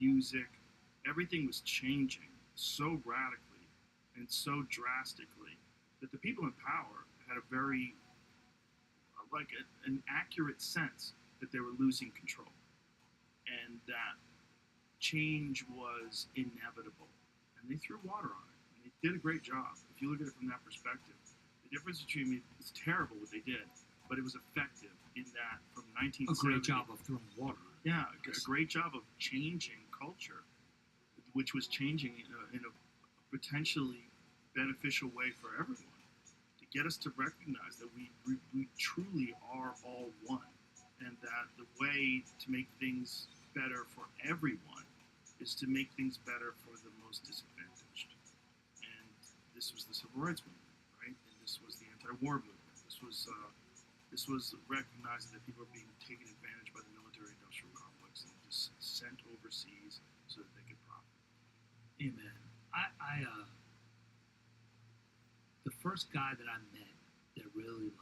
music, everything was changing so radically and so drastically that the people in power had a very an accurate sense that they were losing control and that change was inevitable. And they threw water on it. And they did a great job. If you look at it from that perspective, the difference between it's terrible what they did, but it was effective in that from 1970. A great job of throwing water on it. Yeah, a great job of changing culture, which was changing in a potentially beneficial way for everyone. To get us to recognize that we truly are all one, and that the way to make things better for everyone is to make things better for the most disadvantaged. And this was the civil rights movement, right? And this was the anti-war movement. This was recognizing that people are being taken advantage by the military-industrial complex and just sent overseas so that they could profit. Amen. The first guy that I met that really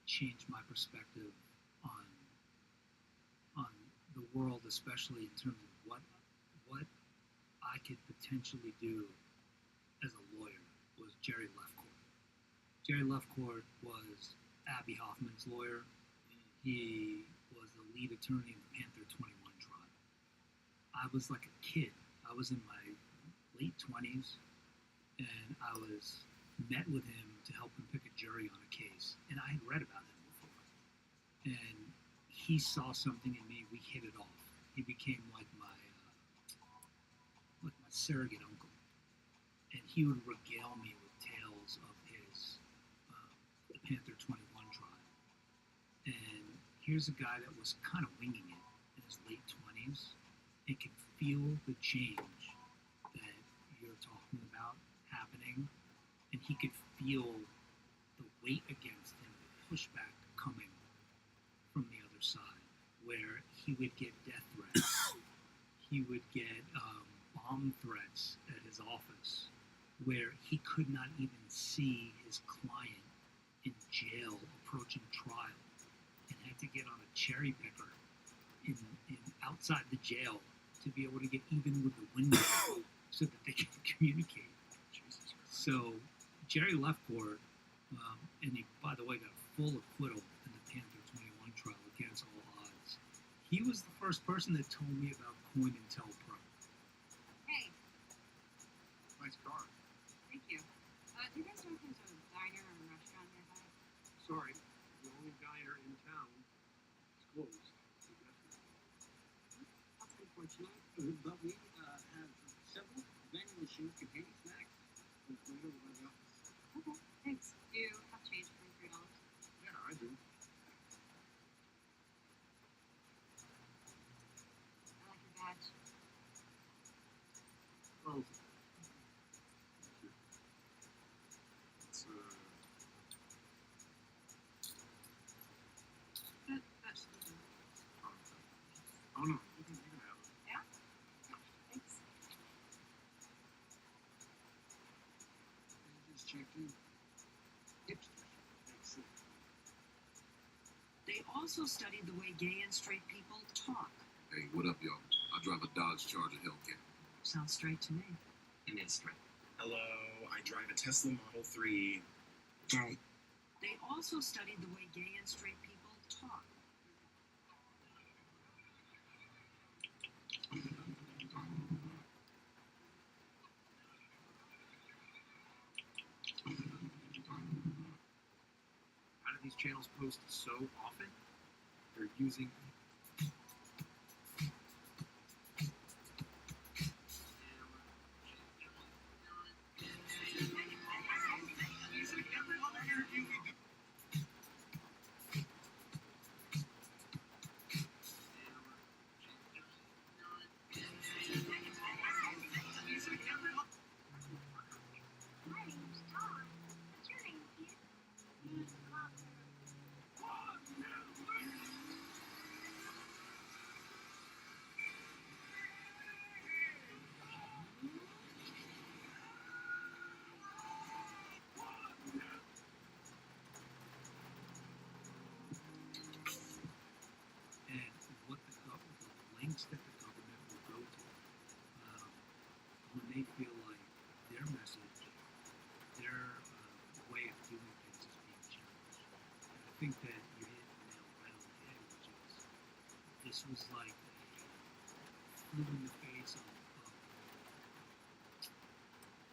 changed my perspective on the world, especially in terms of what I could potentially do as a lawyer, was Jerry Lefcourt. Jerry Lefcourt was Abby Hoffman's lawyer. He was the lead attorney in the Panther 21 trial. I was like a kid. I was in my late 20s, and I was met with him to help him pick a jury on a case. And I had read about him before. And he saw something in me. We hit it off. He became like my surrogate uncle. And he would regale me with tales of his the Panther 21 trial. And here's a guy that was kind of winging it in his late 20s and could feel the change that you're talking about happening, and he could feel the weight against him, the pushback coming from the other side, where he would get death threats, he would get bomb threats at his office, where he could not even see his client in jail approaching trial, and had to get on a cherry picker in outside the jail to be able to get even with the window so that they can communicate. So Jerry Lefcourt, and he, by the way, got a full acquittal in the Panther 21 trial against all odds. He was the first person that told me about COINTELPRO. Hey. Nice car. Thank you. Do you guys know if there's a diner or a restaurant nearby? Sorry, the only diner in town is closed. That's unfortunate. But we have several vending machines containing snacks. Right over by the office. Okay, thanks. Do you have change for $3? Yeah, I do. I like your badge. Oh. That should be good. Oh no, you can have it. Yeah? Thanks. Just checking. Hipsters. Excellent. They also studied the way gay and straight people talk. Hey, what up, y'all? I drive a Dodge Charger Hellcat. Sounds straight to me. It is straight. Hello, I drive a Tesla Model 3. Gay. They also studied the way gay and straight people talk. How do these channels post so often? They're using this was like flew in the face of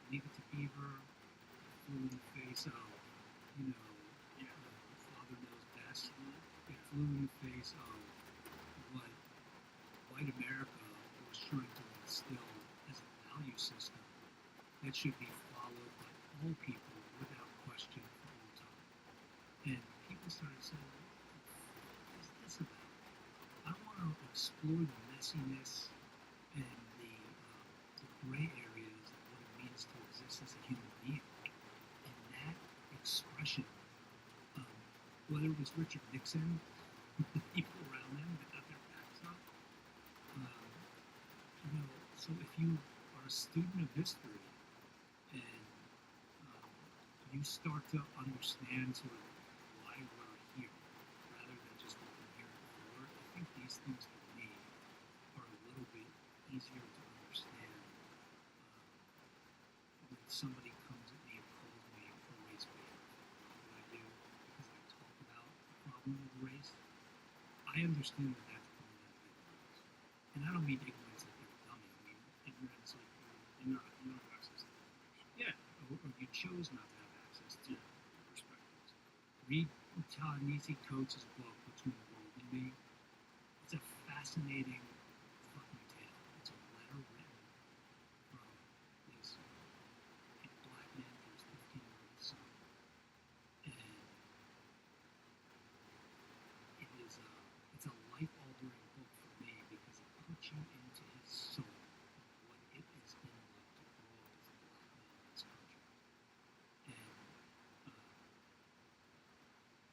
Leave It to Beaver, flew in the face of, you know, Father Knows Best. It flew in the face of what white America was trying to instill as a value system that should be followed by all people without question for all time. And people started saying, what is this about? I want to explore the messiness and the gray areas of what it means to exist as a human being. And that expression, whether it was Richard Nixon, the people around him that got their backs up, you know, so if you are a student of history and you start to understand sort of why we're here, rather than just what we're here for, I think these things for me are a little bit easier to understand when somebody comes at me and calls me a race baiter. What I do because I talk about the problem of race, I understand that that's part of ignorance. And I don't mean ignorance like you're a dummy. I mean ignorance like you don't have access to information. Yeah, or you chose not to have access to perspectives. Read Ta-Nehisi Coates' book, Between the World and Me. It's a fascinating fucking tale. It's a letter written from this black man to his 15-year-old son. And it's a life-altering book for me because it puts you into his soul of what it has been like to grow up as a black man in this country.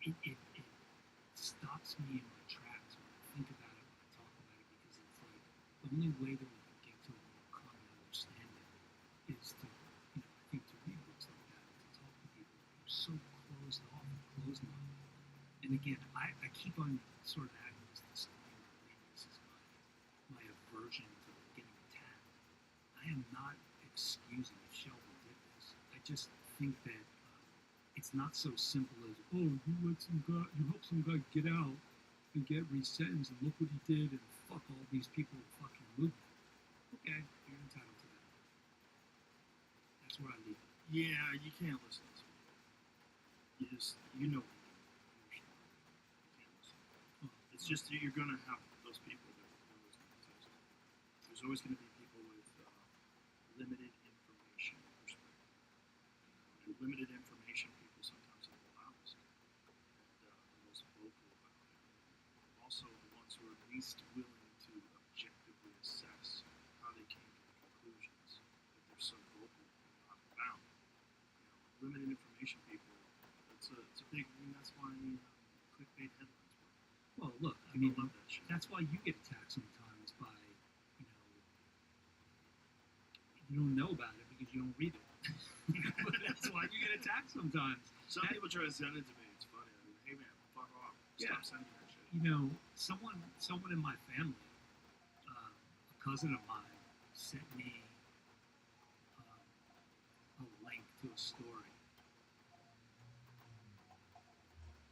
And it stops me in my tracks when I think about it, when I talk about it, because it's like the only way that we can get to a more common understanding is to, you know, I think to read books like that, to talk to people who are so closed off and closed-minded. And again, I keep on sort of adding this disclaimer, maybe this is my aversion to getting attacked. I am not excusing if Sheldon did this. I just think that it's not so simple as, oh, you helped some guy get out and get resentenced, and look what he did, and fuck all these people in the fucking movement. Okay, you're entitled to that. That's where I leave it. Yeah, you can't listen to me. You know. It's just that you're going to have those people that are always going to test. There's always going to be people with limited information perspective. And limited information people sometimes are the loudest and the most vocal about it. Also the ones who are least willing to objectively assess how they came to the conclusions that they're so vocal and not found. You know, limited information people, it's a big, I mean, that's why clickbait headlines. Well, look, I mean, love that shit. that's why you get attacked sometimes by, you don't know about it because you don't read it. That's why you get attacked sometimes. Some people try to send it to me. It's funny. I mean, hey man, fuck off. Stop sending that shit. You know, someone in my family, a cousin of mine, sent me a link to a story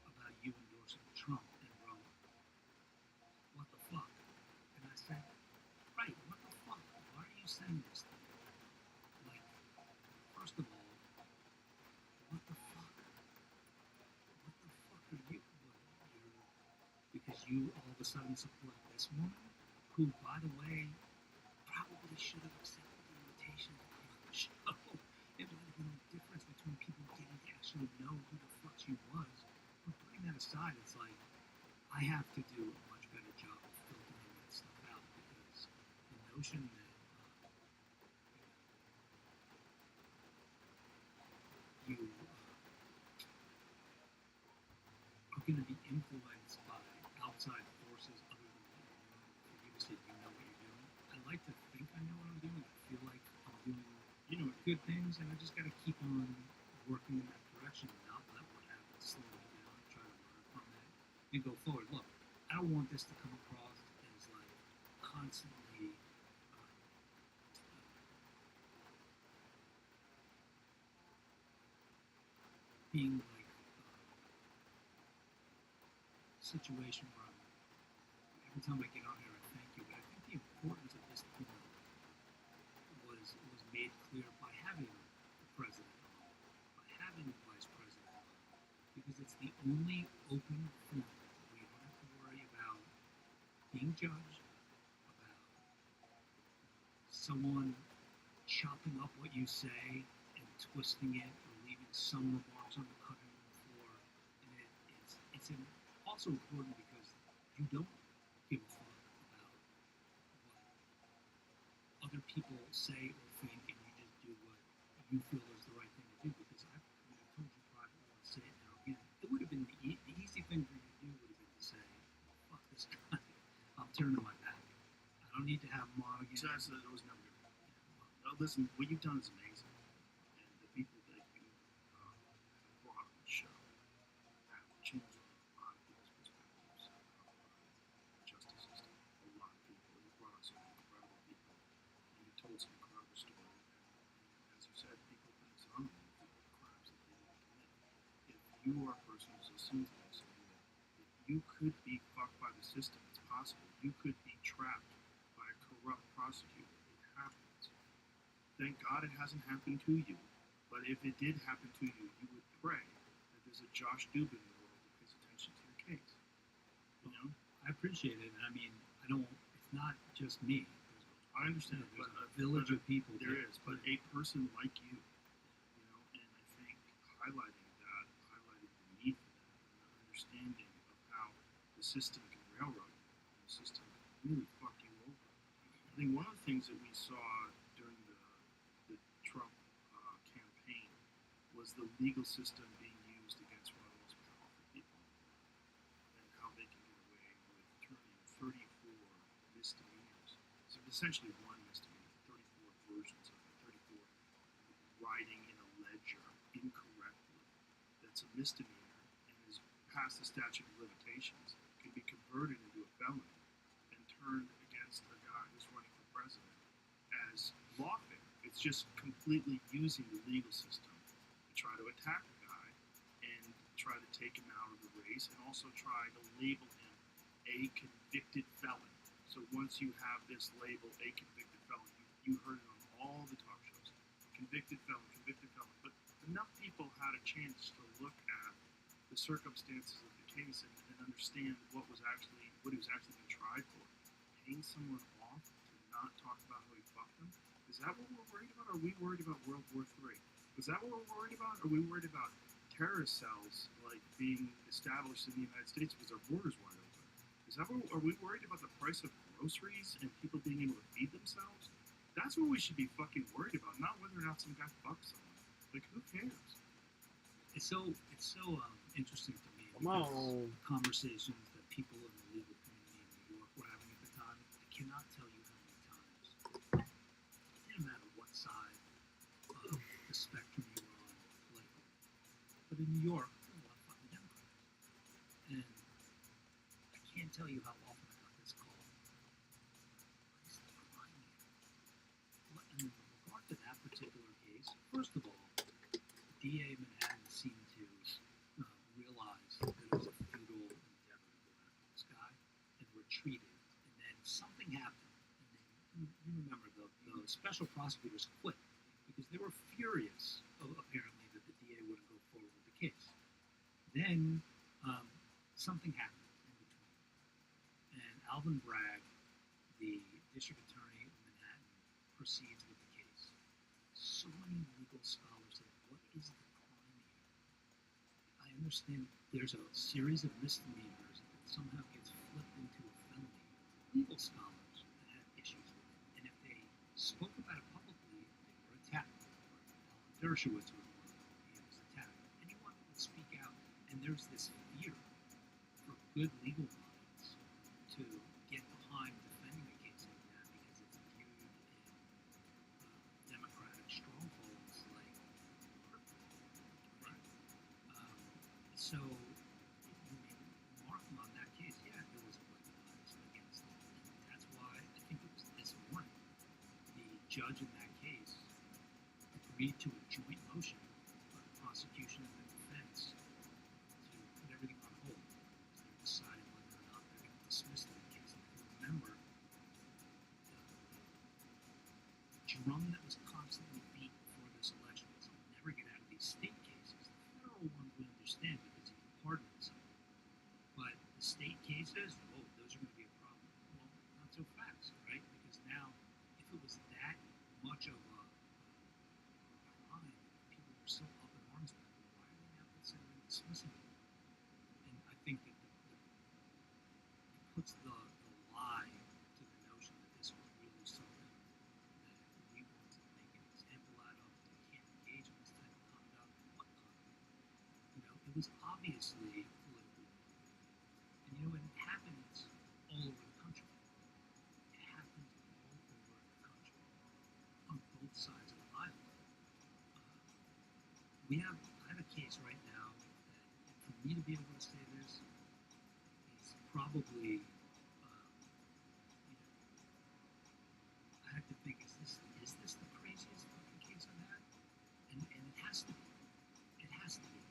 about you endorsing Trump and wrote, what the fuck? And I said, right, what the fuck? Why are you sending this to me? Like, first of all, what the fuck? What the fuck are you? Because you all of a sudden support this woman, who, by the way, probably should have accepted the invitation to come on the show. It would have been the difference between people getting to actually know who the fuck she was. But putting that aside, it's like, I have to do a much better job of filtering that stuff out, because the notion that you are going to be influenced by outside forces other than what you're doing, for you to say you know what you're doing. I like to think I know what I'm doing. I feel like I'm doing, good things, and I just got to keep on working in that direction and not let what happens slow me down, try to learn from it, and go forward. Look, I don't want this to come across as like constantly being like a situation where every time I get on here, I thank you. But I think the importance of this point was made clear by having the president on, by having the vice president on, because it's the only open forum where you don't have to worry about being judged, about someone chopping up what you say and twisting it or leaving some remarks on the cutting room floor. And also important because you don't give a fuck about what other people say or think, and you just do what you feel is the right thing to do. Because I told you privately, I'll say it now again. It would have been the easy thing for you to do would have been to say, "Fuck this guy. I'm turning my back. I don't need to have him on again." So it was never good. No, listen, what you've done is amazing, and the people that you have brought on the show have changed a lot of people's perspectives of the justice system. A lot of people. You brought on some incredible people, and you told some incredible stories. And as you said, people have been exonerated for the crimes that they didn't commit. If you are a person who's listening to this, and that you could be fucked by the system, it's possible. You could be trapped by a corrupt prosecutor. It happens. Thank God it hasn't happened to you. But if it did happen to you, you would pray that there's a Josh Dubin in the world that pays attention to your case. You know? I appreciate it. I mean, I don't. It's not just me. I understand, There's but a village of people. there is. But a person like you, and I think highlighting the need for that, and the understanding of how the system can railroad you, and the system can really fuck you over. I think one of the things that we saw during the Trump campaign was the legal system being used against one of the most powerful people, and how they can get away with turning 34 misdemeanors. So essentially one misdemeanor, 34 versions of it, 34 writing in a ledger incorrectly. That's a misdemeanor and is past the statute of limitations, can be converted into a felony and turned against a guy who's running for president as lawfare. It's just completely using the legal system to try to attack a guy and try to take him out of the race, and also try to label him a convicted felon. So once you have this label, a convicted felon, you heard it on all the talk shows, convicted felon, but enough people had a chance to look at the circumstances of the case and understand what he was actually being tried for. Paying someone off to not talk about how he fucked them? Is that what we're worried about? Or are we worried about World War III? Is that what we're worried about? Are we worried about terrorist cells like being established in the United States because our borders wide open? Are we worried about the price of groceries and people being able to feed themselves? That's what we should be fucking worried about, not whether or not some guy fucks someone. Like, who cares? It's so interesting to me because the conversations that people in the legal community in New York were having at the time. I cannot tell you how many times, it didn't matter what side of the spectrum you were on politically, but in New York, there were a lot of fucking Democrats. And I can't tell you how often I got this call. What is the crime here? And with regard to that particular case, first of all, the DA Manhattan seemed to realize that it was a futile endeavor to go after this guy and retreated. And then something happened. And then, you remember, the special prosecutors quit because they were furious, apparently, that the DA wouldn't go forward with the case. Then something happened in between. And Alvin Bragg, the district attorney of Manhattan, proceeds with the case. So many legal scholars say, what is the crime here? I understand there's a series of misdemeanors that somehow gets flipped into a felony. Legal scholars that have issues with it. And if they spoke about it publicly, they were attacked. Alan Dershowitz was one of them. He was attacked. Anyone would speak out, and there's this fear for good legal minds to get behind defending a case like that because it's viewed in democratic strongholds like right. So you made a remark on that case. Yeah, there was a weaponized against it, and that's why I think it was this morning the judge in that case agreed to a joint motion by the prosecution and the defense to put everything on hold. So they're deciding whether or not they're going to dismiss that case in the drum that was constantly beat before this election was he'll never get out of these state cases. The federal ones we understand because he can pardon himself. But the state cases, whoa, those are going to be a problem. Well, not so fast, right? Because now, if it was that much of a crime, people were so up in arms about it, why are they now considering dismissing it? And I think that it puts the lie to the notion that this was really something that we want to make an example out of, that you can't engage in this type of conduct and whatnot. You know, it was obviously political. And you know, it happens all over the country. It happens all over the country on both sides of the aisle. I have a case right now that, and for me to be able to say this is probably, you know, I have to think, is this the craziest fucking case I've had? And it has to be. It has to be.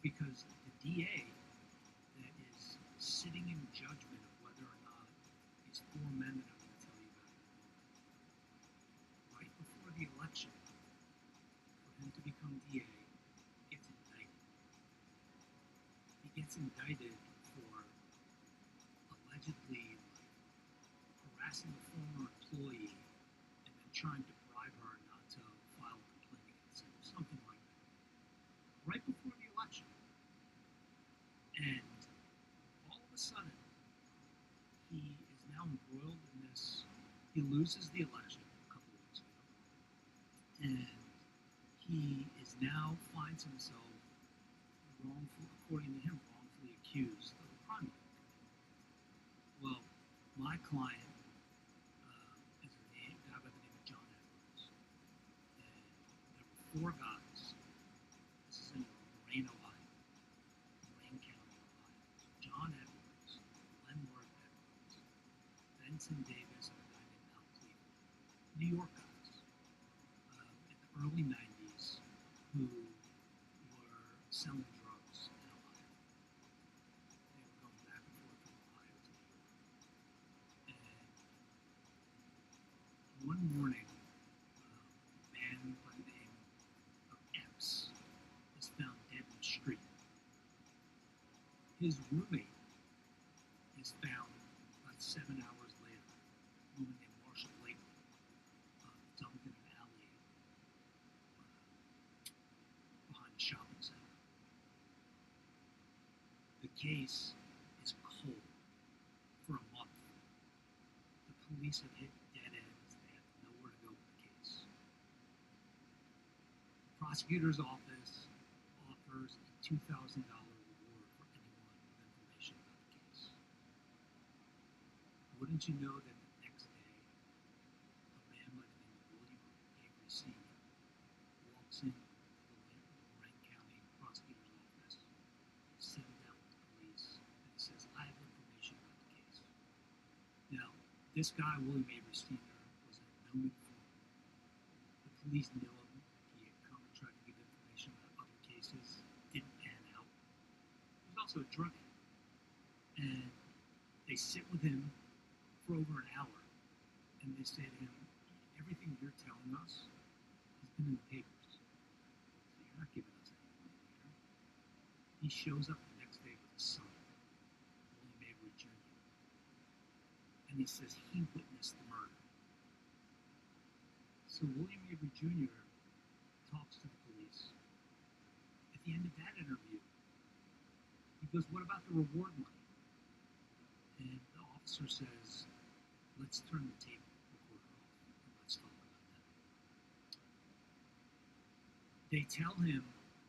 Because the DA that is sitting in judgment of whether or not these four men that I'm going to tell you about in a moment, right before the election, for him to become DA, gets indicted. He gets indicted for allegedly harassing a former employee and then trying to bribe her not to file a complaint against him, something like that, right before the election. And all of a sudden, he is now embroiled in this. He loses the election a couple of weeks ago, and he is now finds himself according to him, wrongfully accused of a crime. Well, my client is a guy by the name of John Edwards, and there were four guys. This is in Moraine, Ohio, Moraine County, Ohio. John Edwards, Glenn Edwards, Benson Davis, and a guy named Al Cleveland. New York guys in the early 90s who were selling drugs in Ohio. They were going back and forth from Ohio to New York. And one morning, a man by the name of Epps is found dead in the street. His roommate is found about 7 hours later, a woman named Marshall Blakely, dumped in an alley behind a shopping center. The case is cold for a month. The police have hit dead ends. They have nowhere to go with the case. The prosecutor's office offers a $2,000 reward for anyone with information about the case. Wouldn't you know that the next day, a man by the name of William Avery Sr. walks into the Moraine County prosecutor's office, sitting down with the police, and he says, I have information about the case. Now, this guy, William Avery Sr., was a known informant. The police knew him. He had come and tried to give information about other cases. Didn't pan out. He was also a drug addict. And they sit with him for over an hour, and they say to him, everything you're telling us has been in the papers. So you're not giving us anything here. He shows up the next day with his son, William Avery Jr., and he says he witnessed the murder. So William Avery Jr. talks to the police. At the end of that interview, he goes, what about the reward money? And the officer says, let's turn the tape recorder off and let's talk about that. They tell him,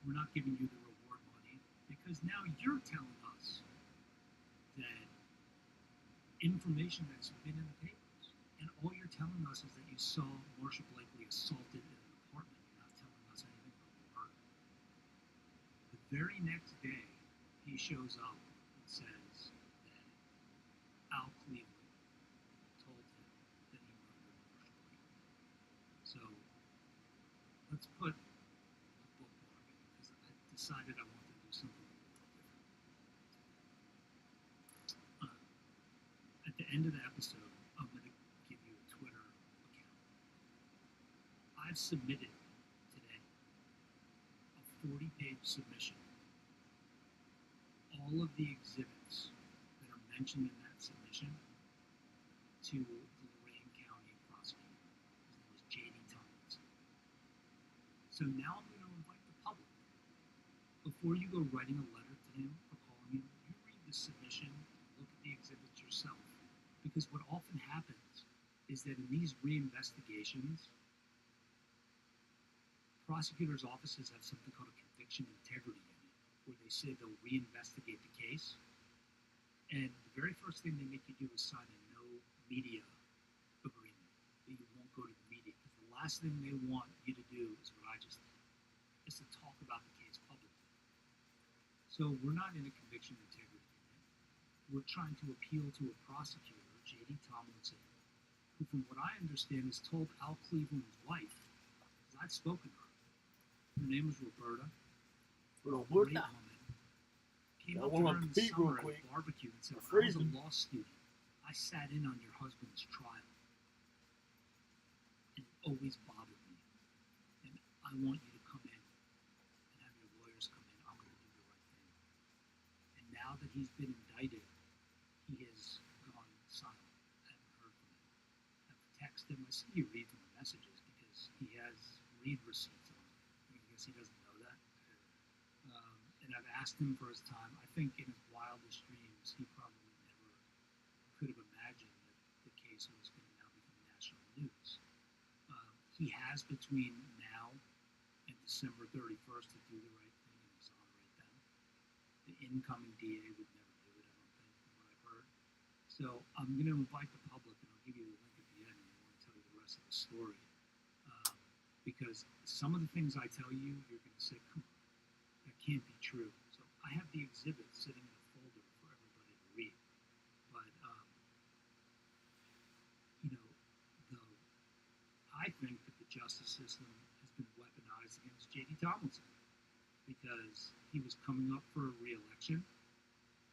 we're not giving you the reward money because now you're telling us that information that's been in the papers, and all you're telling us is that you saw Marshall Blakely assaulted in an apartment. You're not telling us anything about the murder. The very next day, he shows up and says that Al Cleveland told him that he murdered Marshall Blakely. So let's put a bookmark in because I decided I wanted to do something a little different. At the end of the episode, I'm going to give you a Twitter account I've submitted today a 40-page submission. All of the exhibits that are mentioned in that submission to the Lorain County prosecutor. His name was J.D. Tomlinson. So now I'm going to invite the public. Before you go writing a letter to him or calling him, you read the submission, look at the exhibits yourself. Because what often happens is that in these reinvestigations, prosecutors' offices have something called a conviction integrity unit, where they say they'll reinvestigate the case. And the very first thing they make you do is sign a no media agreement, that you won't go to the media. Because the last thing they want you to do is what I just did, is to talk about the case publicly. So we're not in a conviction integrity unit. We're trying to appeal to a prosecutor, J.D. Tomlinson, who, from what I understand, has told Al Cleveland's wife, because I've spoken to her. Her name is Roberta. Great woman. Came up to her in the summer at a barbecue and said, when I was a law student, I sat in on your husband's trial. And it always bothered me. And I want you to come in and have your lawyers come in. I'm going to do the right thing. And now that he's been indicted, he has gone silent. I haven't heard from him. I've texted him. I see you read from the messages because he has read receipts on it. I guess he doesn't know that. And I've asked him for his time. I think in his wildest dreams, he probably never could have imagined that the case was going to now become national news. He has between now and December 31st to do the right thing and exonerate them. The incoming DA would never do it, I don't think, from what I've heard. So I'm going to invite the public, and I'll give you the link at the end, and I want to tell you the rest of the story. Because some of the things I tell you, you're going to say, come on, that can't be true. So I have the exhibit sitting in a folder for everybody to read. But, I think that the justice system has been weaponized against J.D. Tomlinson because he was coming up for a re-election.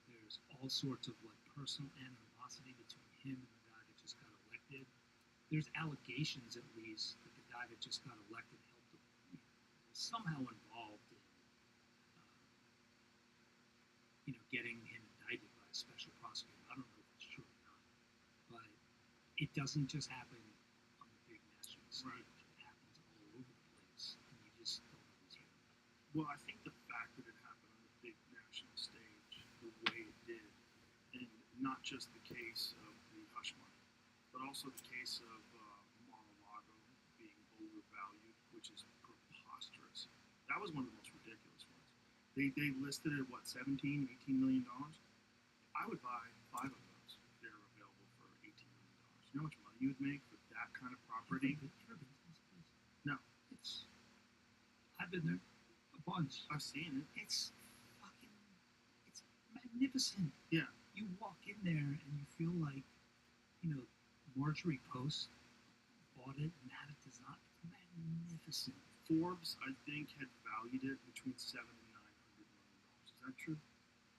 There's all sorts of personal animosity between him and the guy that just got elected. There's allegations, at least, that the guy that just got elected helped him, was somehow involved in, getting him indicted by a special prosecutor. I don't know if it's true or not, but it doesn't just happen on the big national stage. Right. It happens all over the place, and you just don't always hear about it. Well, I think the fact that it happened on the big national stage, the way it did, and not just the case of the hush money, but also the case of Mar-a-Lago being overvalued, which is preposterous. That was one of the most ridiculous ones. They listed it, what, $17, $18 million? I would buy 5 of those if they were available for $18 million. You know how much money you would make with that kind of property? No. I've been there a bunch. I've seen it. It's magnificent. Yeah. You walk in there and you feel like, Marjorie Post bought it and had it designed. It's magnificent. Forbes, I think, had valued it between $700 and $900 million. Is that true?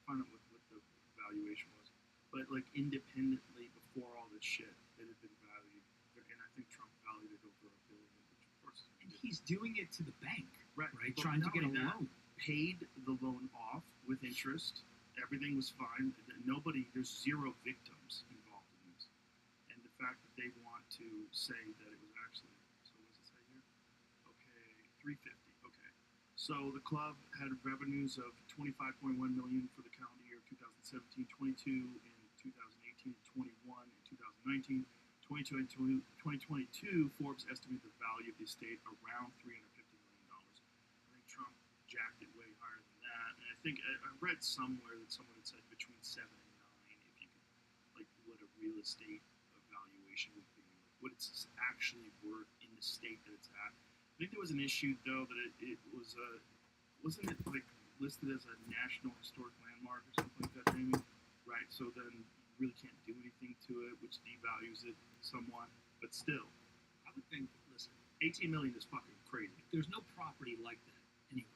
Find out what the valuation was. But independently, before all this shit, it had been valued, and I think Trump valued it over $1 billion, which of course. And he's doing it to the bank, right? Trying to get a loan. Paid the loan off with interest. Everything was fine. There's 0 victims involved in this. And the fact that they want to say that it was actually, so what does it say here? Okay, 350. Okay. So the club had revenues of $25.1 million for the calendar year 2017, 22 in 2018, 21 in 2019, 22 and 2022. Forbes estimated the value of the estate around $350 million. I think Trump jacked it way higher than that. And I think I read somewhere that someone had said between 7 and 9 if you could, what a real estate valuation would be, what it's actually worth in the state that it's at. I think there was an issue though that it was wasn't it listed as a national historic landmark or something like that, Jamie? Right. So then you really can't do anything to it, which devalues it somewhat. But still, I would think, listen, $18 million is fucking crazy. There's no property like that anywhere.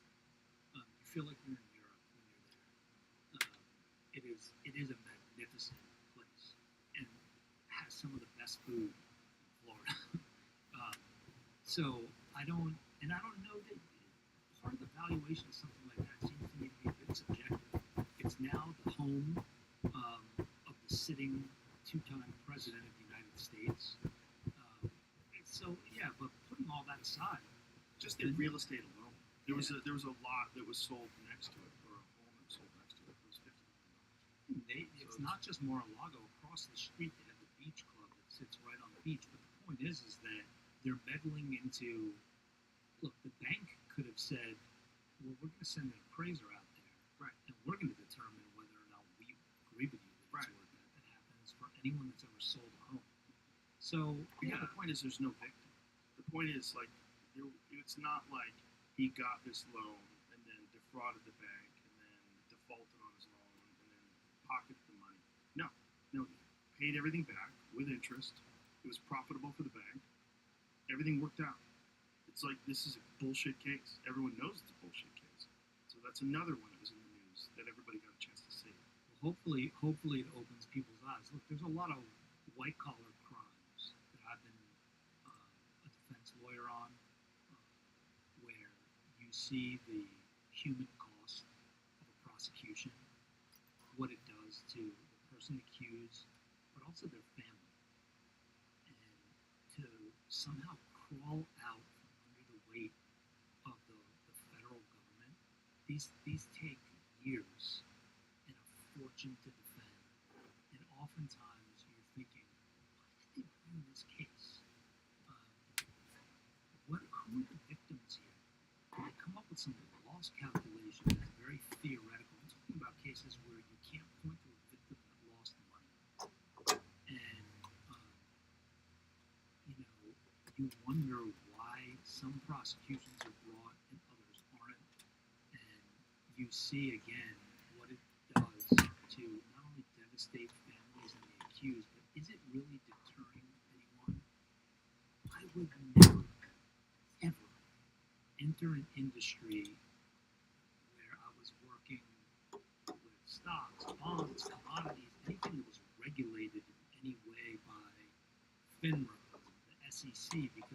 You feel like you're in Europe when you're there. It is a magnificent place and has some of the best food in Florida. So I I don't know that part of the valuation of something like that seems to me to be a bit subjective. It's now the home of the sitting two-time president of the United States. So yeah, but putting all that aside, Just in real estate alone, there was a lot that was sold next to it, or a home that was sold next to it. It was $50 million. it's not just Mar-a-Lago. Across the street, they have the beach club that sits right on the beach. But the point is that they're meddling into. Look, the bank could have said, "Well, we're going to send an appraiser out there, Right. and we're going to determine whether or not we agree with you that Right. it's worth that." That happens for anyone that's ever sold a home. So Yeah, the point is there's no victim. The point is it's not like he got this loan and then defrauded the bank and then defaulted on his loan and then pocketed the money. No, he paid everything back with interest. It was profitable for the bank. Everything worked out. It's like this is a bullshit case. Everyone knows it's a bullshit case. So that's another one that was in the news that everybody got a chance to see. hopefully it opens people's eyes. Look, there's a lot of white collar crimes that I've been a defense lawyer on, where you see the human cost of a prosecution, what it does to the person accused, but also their family, and to somehow crawl out from under the weight of the federal government. These take years and a fortune to defend, and oftentimes you're thinking, why did they win this case? Who are the victims here? And they come up with some loss calculation that's very theoretical. I'm talking about cases where you can't point to a victim that lost money, and you wonder why some prosecutions are brought and others aren't, and you see again what it does to not only devastate families and the accused, but is it really deterring anyone? I would never, ever enter an industry where I was working with stocks, bonds, commodities, anything that was regulated in any way by FINRA, the SEC, because